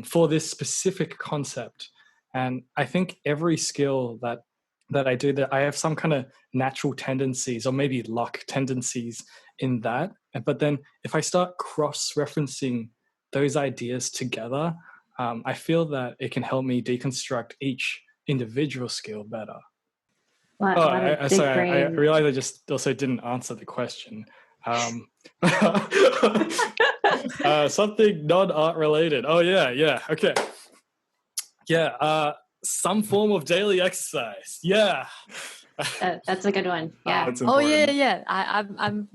for this specific concept. And I think every skill that I do, that I have some kind of natural tendencies or maybe luck tendencies in that. But then if I start cross-referencing those ideas together, I feel that it can help me deconstruct each individual skill better. Sorry, I realized I just also didn't answer the question. Something non-art related. Oh yeah, okay. Yeah, some form of daily exercise. Yeah. That's a good one. Yeah. Yeah. I'm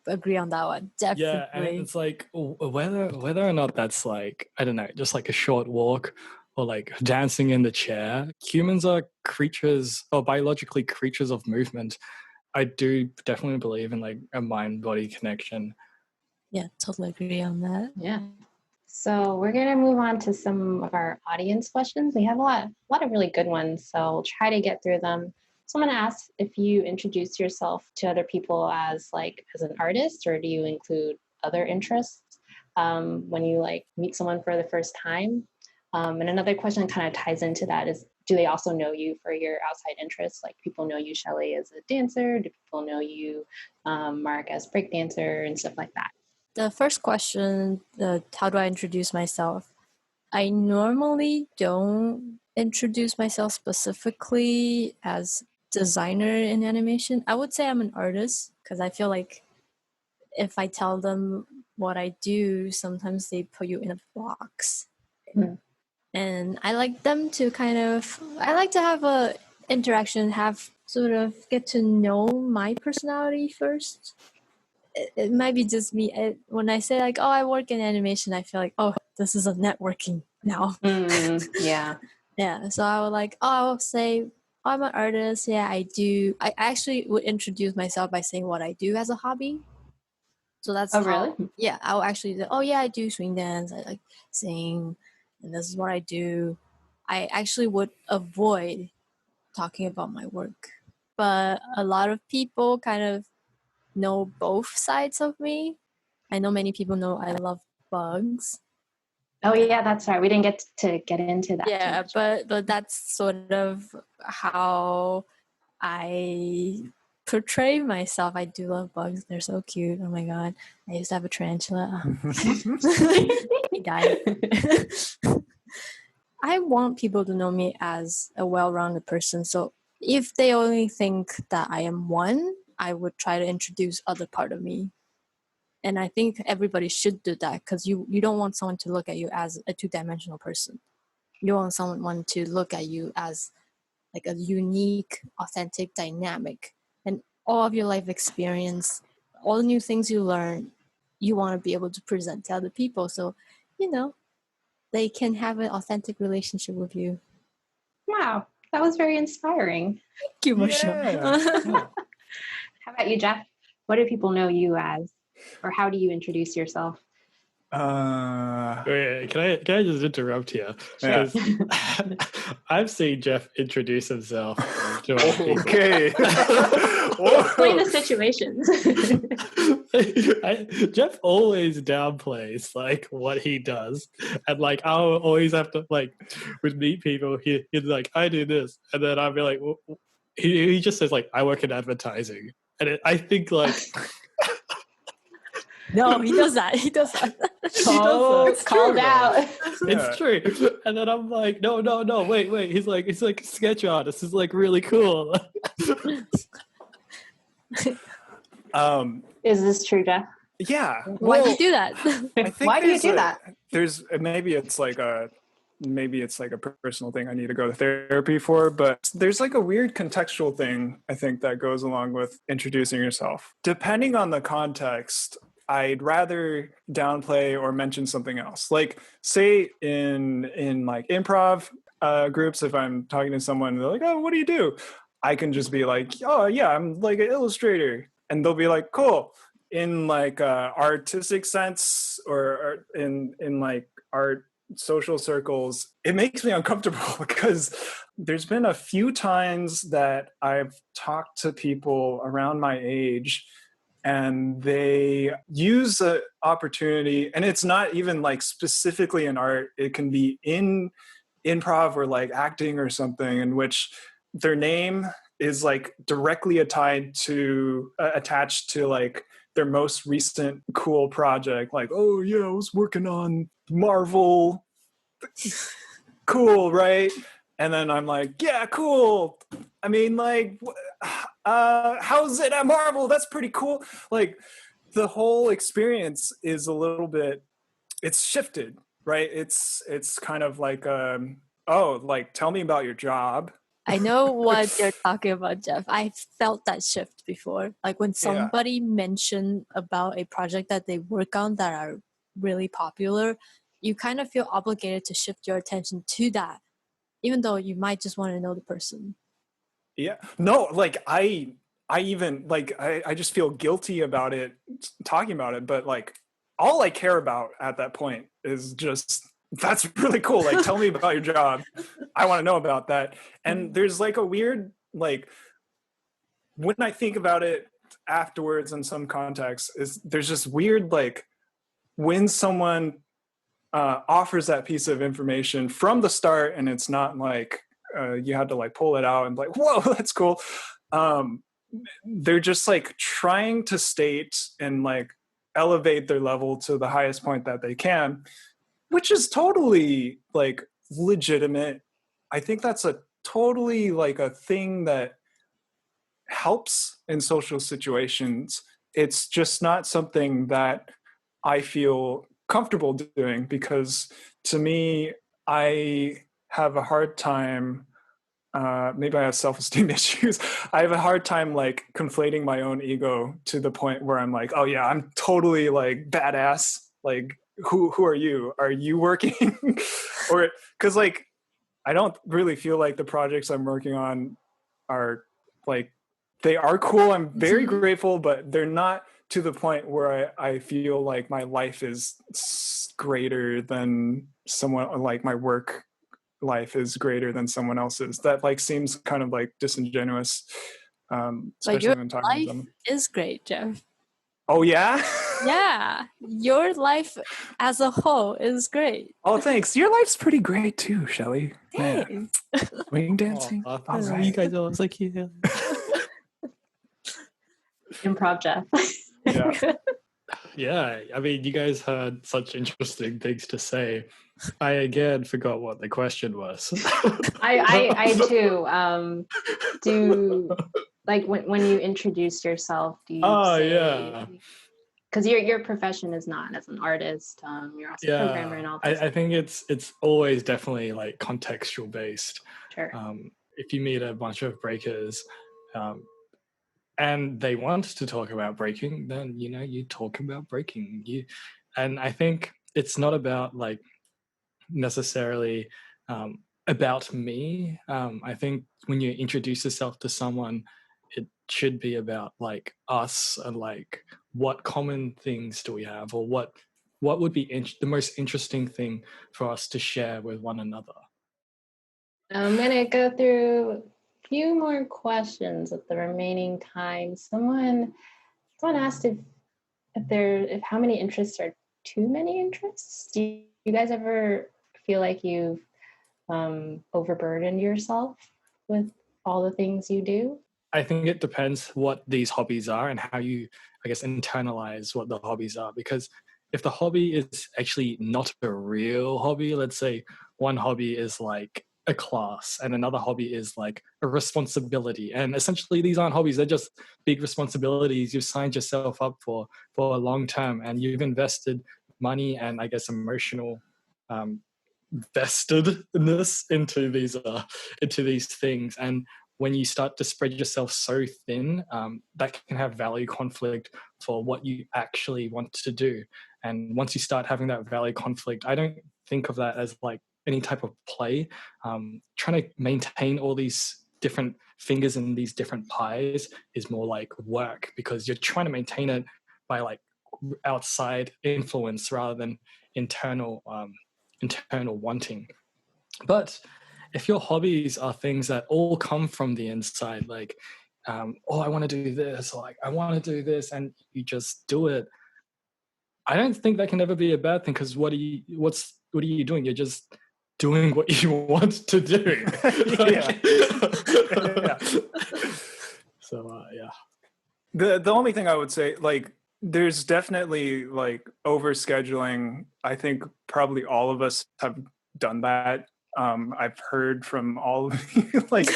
agree on that one. Definitely. Yeah, and it's like whether or not that's like, I don't know, just like a short walk or like dancing in the chair. Humans are creatures, or biologically creatures of movement. I do definitely believe in like a mind-body connection. Yeah, totally agree on that. Yeah. So we're going to move on to some of our audience questions. We have a lot of really good ones, so we'll try to get through them. So I'm going to ask if you introduce yourself to other people as an artist, or do you include other interests when you like meet someone for the first time? And another question that kind of ties into that is, do they also know you for your outside interests? Like, people know you, Shelley, as a dancer? Do people know you, Mark, as breakdancer and stuff like that? The first question, how do I introduce myself? I normally don't introduce myself specifically as designer in animation. I would say I'm an artist, because I feel like if I tell them what I do, sometimes they put you in a box. Mm. And I like them to I like to have a interaction, sort of get to know my personality first. It might be just me. When I say like, oh, I work in animation, I feel like, oh, this is a networking now. Yeah. Yeah. So I would I will say, oh, I'm an artist. Yeah, I do. I actually would introduce myself by saying what I do as a hobby. So that's really? Yeah, I'll actually say, oh yeah, I do swing dance. I like sing, and this is what I do. I actually would avoid talking about my work, but a lot of people kind of know both sides of me. I know many people know I love bugs. Oh yeah, that's right. We didn't get to get into that. Yeah, but that's sort of how I portray myself. I do love bugs. They're so cute. Oh my god. I used to have a tarantula. He died. I want people to know me as a well-rounded person. So if they only think that I am one, I would try to introduce other part of me. And I think everybody should do that, because you don't want someone to look at you as a two-dimensional person. You want someone to look at you as like a unique, authentic, dynamic, and all of your life experience, all the new things you learn, you want to be able to present to other people. So, they can have an authentic relationship with you. Wow, that was very inspiring. Thank you, Michelle. How about you, Jeff? What do people know you as, or how do you introduce yourself? Wait, can I just interrupt here? Sure. I've seen Jeff introduce himself to other people. Okay. Explain the situations. Jeff always downplays like what he does, and like I'll always have to like with meet people. He's like, I do this, and then I'll be like, well, he just says like, I work in advertising, and I think like. No, he does that. He does that. Called out. It's true. And then I'm like, no, wait. He's like, it's like sketch artist. It's like really cool. Is this true, Jeff? Yeah. Why do you do that? Why do you do that? There's maybe it's like a personal thing I need to go to therapy for, but there's like a weird contextual thing I think that goes along with introducing yourself. Depending on the context, I'd rather downplay or mention something else. Like say in like improv groups, if I'm talking to someone, they're like, oh, what do you do? I can just be like, oh yeah, I'm like an illustrator. And they'll be like, cool. In like artistic sense or in like art social circles, it makes me uncomfortable because there's been a few times that I've talked to people around my age and they use an opportunity, and it's not even like specifically in art, it can be in improv or like acting or something, in which their name is like directly tied to attached to like their most recent cool project, like, oh yeah, I was working on Marvel. Cool, right? And then I'm like, yeah, cool. I mean, like, how's it at Marvel? That's pretty cool. Like, the whole experience is a little bit, it's shifted, right? It's kind of like, oh, like, tell me about your job. I know what you're talking about, Jeff. I felt that shift before. Like when somebody mentioned about a project that they work on that are really popular, you kind of feel obligated to shift your attention to that, even though you might just want to know the person. Yeah. No, like I even like I just feel guilty about it, talking about it, but like all I care about at that point is just, that's really cool. Like, tell me about your job. I want to know about that. And there's like a weird, like, when I think about it afterwards in some context, is there's just weird, like, when someone offers that piece of information from the start and it's not like you had to like pull it out and like, whoa, that's cool. They're just like trying to state and like elevate their level to the highest point that they can, which is totally like legitimate. I think that's a totally like a thing that helps in social situations. It's just not something that I feel comfortable doing, because to me, I have a hard time, maybe I have self-esteem issues. I have a hard time like conflating my own ego to the point where I'm like, oh yeah, I'm totally like badass. Like, who are you? Are you working? Or, cause like, I don't really feel like the projects I'm working on are like, they are cool. I'm very grateful, but they're not to the point where I feel like my life is greater than someone, like my work life is greater than someone else's. That like seems kind of like disingenuous, especially when talking to them. Is great, Jeff. Oh yeah? Yeah, your life as a whole is great. Oh, thanks. Your life's pretty great too, Shelly. Hey. Wing dancing. You guys are so cute. Improv Jeff. Yeah. Yeah, I mean, you guys had such interesting things to say. I again forgot what the question was. I too. Do like when you introduce yourself, do you say, because your profession is not as an artist, you're also a programmer and all that. I think it's always definitely like contextual based. Sure. If you meet a bunch of breakers, and they want to talk about breaking, then you talk about breaking. And I think it's not about like necessarily about me. I think when you introduce yourself to someone, it should be about like us and like what common things do we have, or what would be the most interesting thing for us to share with one another. I'm gonna go through a few more questions with the remaining time. Someone asked if how many interests are too many interests. Do you guys ever feel like you've overburdened yourself with all the things you do? I think it depends what these hobbies are and how you, I guess, internalize what the hobbies are. Because if the hobby is actually not a real hobby, let's say one hobby is like a class and another hobby is like a responsibility, and essentially these aren't hobbies, they're just big responsibilities you've signed yourself up for a long term, and you've invested money and I guess emotional vestedness into these things. And when you start to spread yourself so thin, that can have value conflict for what you actually want to do. And once you start having that value conflict, I don't think of that as like any type of play. Trying to maintain all these different fingers in these different pies is more like work, because you're trying to maintain it by like outside influence rather than internal internal wanting. But if your hobbies are things that all come from the inside, like, oh, I want to do this, or like, I want to do this, and you just do it, I don't think that can ever be a bad thing, because what are you doing? You're just doing what you want to do. Yeah. Yeah. So yeah. The only thing I would say, like, there's definitely like overscheduling. I think probably all of us have done that. I've heard from all of you, like,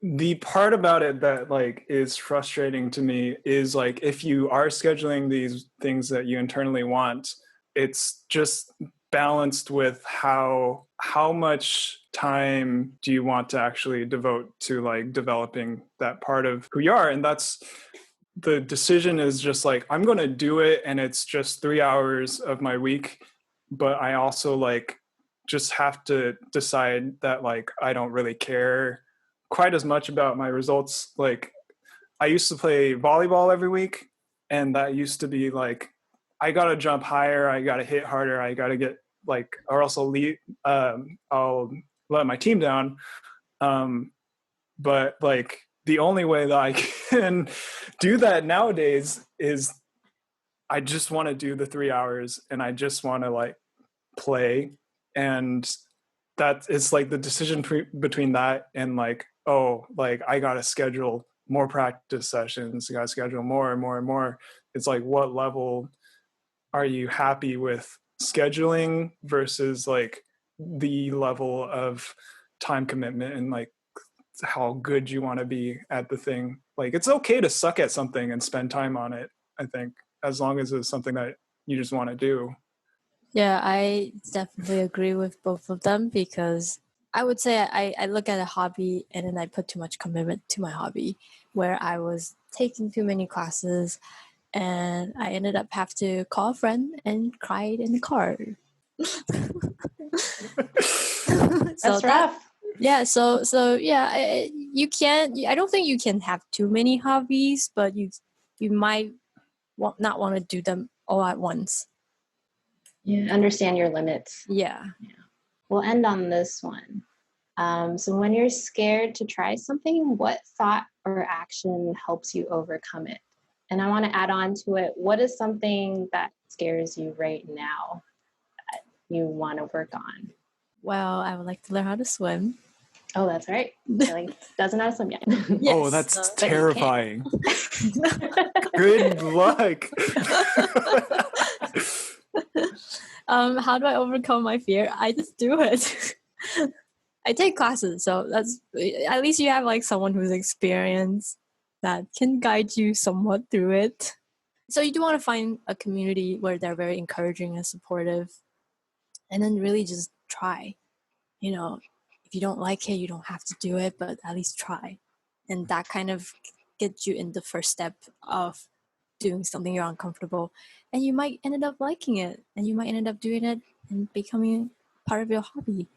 the part about it that like is frustrating to me is like, if you are scheduling these things that you internally want, it's just balanced with how much time do you want to actually devote to like developing that part of who you are. And that's the decision, is just like, I'm going to do it, and it's just 3 hours of my week, but I also like just have to decide that like I don't really care quite as much about my results. Like, I used to play volleyball every week, and that used to be like, I gotta jump higher, I gotta hit harder, I gotta get like, or else I'll let my team down. But like, the only way that I can do that nowadays is I just want to do the 3 hours, and I just want to like play. And that is like the decision between that and like, oh, like I gotta schedule more practice sessions, I gotta schedule more and more and more. It's like, what level are you happy with scheduling versus like the level of time commitment and like how good you want to be at the thing. Like, it's okay to suck at something and spend time on it, I think, as long as it's something that you just want to do. Yeah, I definitely agree with both of them, because I would say I look at a hobby and then I put too much commitment to my hobby, where I was taking too many classes and I ended up have to call a friend and cried in the car. That's rough. Yeah, so yeah, you can't. I don't think you can have too many hobbies, but you might not want to do them all at once. Yeah, understand your limits. Yeah. We'll end on this one. So when you're scared to try something, what thought or action helps you overcome it? And I want to add on to it, what is something that scares you right now that you want to work on? Well, I would like to learn how to swim. Oh, that's right. Kelly doesn't know how to swim yet. Yes. Oh, that's terrifying. Good luck. How do I overcome my fear? I just do it. I take classes, so that's, at least you have like someone who's experienced that can guide you somewhat through it. So you do want to find a community where they're very encouraging and supportive, and then really just try. You know, if you don't like it, you don't have to do it, but at least try. And that kind of gets you in the first step of doing something you're uncomfortable. And you might end up liking it, and you might end up doing it and becoming part of your hobby,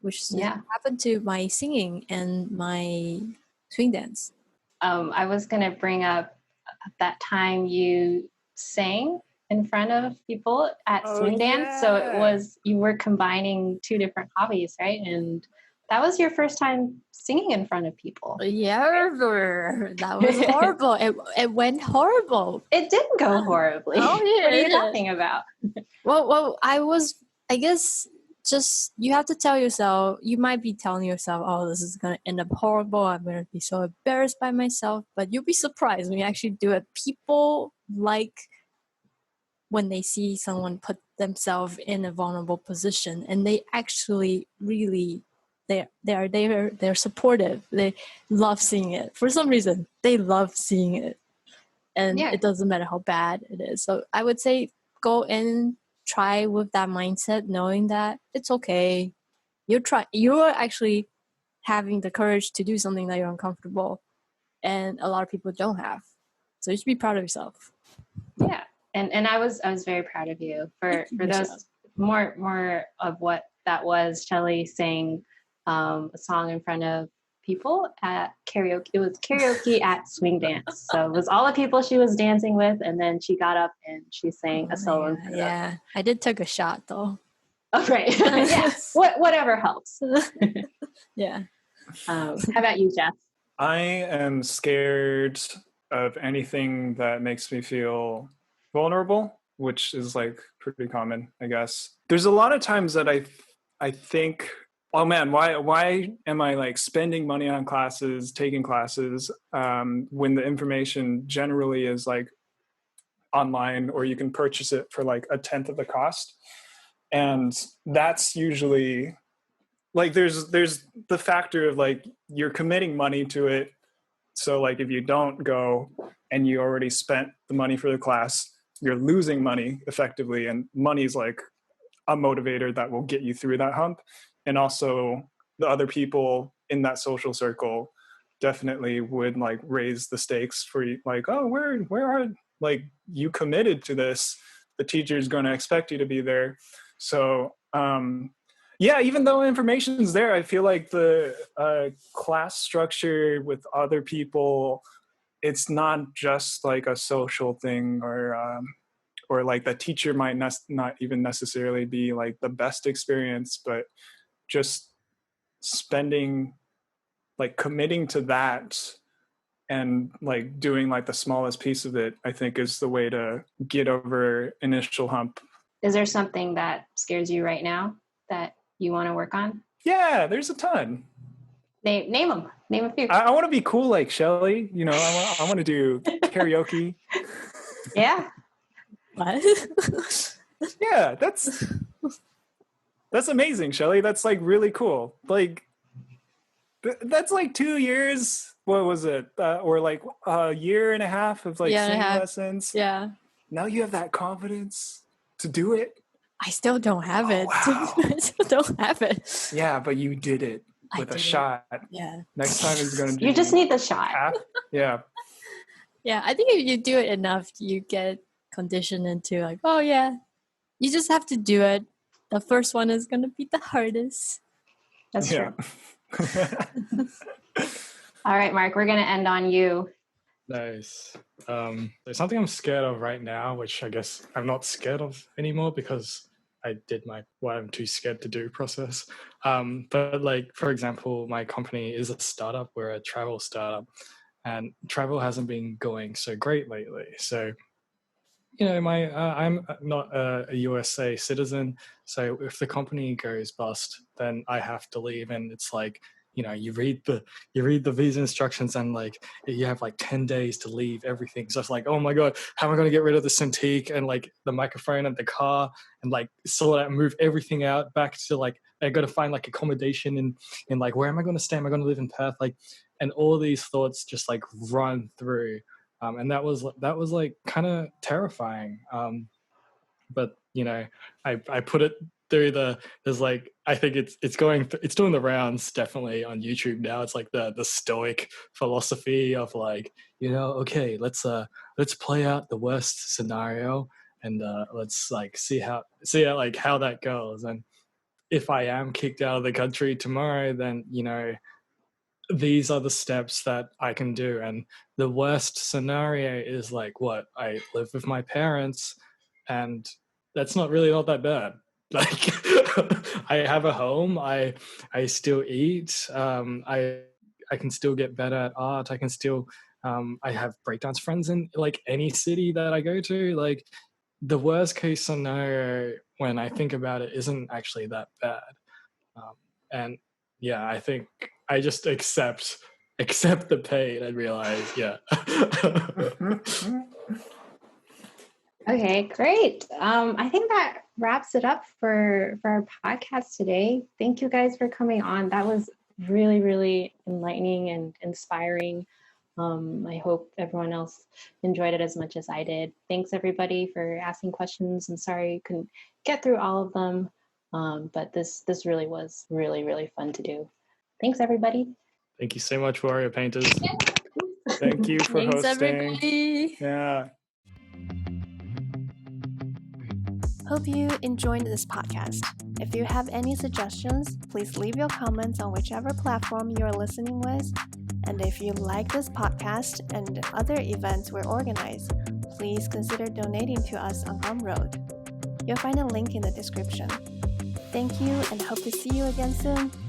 which happened to my singing and my swing dance. I was going to bring up that time you sang in front of people at swing dance. So it was, you were combining two different hobbies, right? And that was your first time singing in front of people. Yeah, that was horrible. It went horrible. It didn't go horribly. Oh, yeah, what are you talking about? Well, I guess, just, you have to tell yourself, you might be telling yourself, oh, this is going to end up horrible, I'm going to be so embarrassed by myself, but you'll be surprised when you actually do it. People like when they see someone put themselves in a vulnerable position, and they actually really, they're supportive. They love seeing it. For some reason, they love seeing it. And it doesn't matter how bad it is. So I would say go in, try with that mindset, knowing that it's okay. You're actually having the courage to do something that you're uncomfortable, and a lot of people don't have. So you should be proud of yourself. Yeah. And I was very proud of you for those more of what that was. Shelley sang a song in front of people at karaoke. It was karaoke at swing dance. So it was all the people she was dancing with, and then she got up and she sang a solo. Yeah, I did take a shot though. Oh, right. Yes. Whatever helps. Yeah. How about you, Jeff? I am scared of anything that makes me feel vulnerable, which is like pretty common, I guess. There's a lot of times that I think, oh man, why am I like spending money on classes, taking classes, when the information generally is like online, or you can purchase it for like 1/10 of the cost. And that's usually like there's the factor of like you're committing money to it. So like if you don't go and you already spent the money for the class, you're losing money effectively, and money is like a motivator that will get you through that hump. And also the other people in that social circle definitely would like raise the stakes for you, like, oh, where are, like, you committed to this, the teacher's going to expect you to be there. So yeah, even though information's there, I feel like the class structure with other people, it's not just like a social thing, or like the teacher might not even necessarily be like the best experience, but just spending, like committing to that and like doing like the smallest piece of it, I think is the way to get over initial hump. Is there something that scares you right now that you want to work on? Yeah, there's a ton. Name them. Name a few. I want to be cool like Shelly. You know, I want to do karaoke. Yeah. What? Yeah, that's amazing, Shelly. That's like really cool. Like that's like 2 years. What was it? Or like a year and a half of like singing lessons. Yeah. Now you have that confidence to do it. I still don't have it. Wow. I still don't have it. Yeah, but you did it with a shot. Yeah. Next time is going to be. You just need the shot. Yeah. Yeah, I think if you do it enough, you get conditioned into like, oh yeah, you just have to do it. The first one is going to be the hardest. That's true. All right, Mark, we're going to end on you. Nice. There's something I'm scared of right now, which I guess I'm not scared of anymore because I did my what I'm too scared to do process. But like, for example, my company is a startup. We're a travel startup, and travel hasn't been going so great lately. So, you know, I'm not a USA citizen. So if the company goes bust, then I have to leave, and it's like, you know, you read the visa instructions, and like you have like 10 days to leave everything. So it's like, oh my god, how am I going to get rid of the Cintiq and like the microphone and the car, and like sort out, move everything out back to like, I got to find like accommodation in like, where am I going to stay? Am I going to live in Perth? Like, and all these thoughts just like run through, and that was like kind of terrifying. But you know, I put it through there's like, I think it's doing the rounds definitely on YouTube now. It's like the stoic philosophy of like, you know, okay, let's play out the worst scenario, and let's like see how that goes. And if I am kicked out of the country tomorrow, then, you know, these are the steps that I can do. And the worst scenario is like, what, I live with my parents, and that's not that bad. Like, I have a home, I still eat, I can still get better at art, I can still I have breakdance friends in like any city that I go to. Like, the worst case scenario, when I think about it, isn't actually that bad. And yeah, I think I just accept the pain and realize, yeah. Okay, great. I think that wraps it up for our podcast today. Thank you guys for coming on. That was really, really enlightening and inspiring. I hope everyone else enjoyed it as much as I did. Thanks everybody for asking questions. I'm sorry you couldn't get through all of them, but this really was really, really fun to do. Thanks everybody. Thank you so much, Warrior Painters. Thank you for Thanks, hosting. everybody. Yeah. Hope you enjoyed this podcast. If you have any suggestions, please leave your comments on whichever platform you are listening with. And if you like this podcast and other events we organize, please consider donating to us on Gumroad. You'll find a link in the description. Thank you and hope to see you again soon.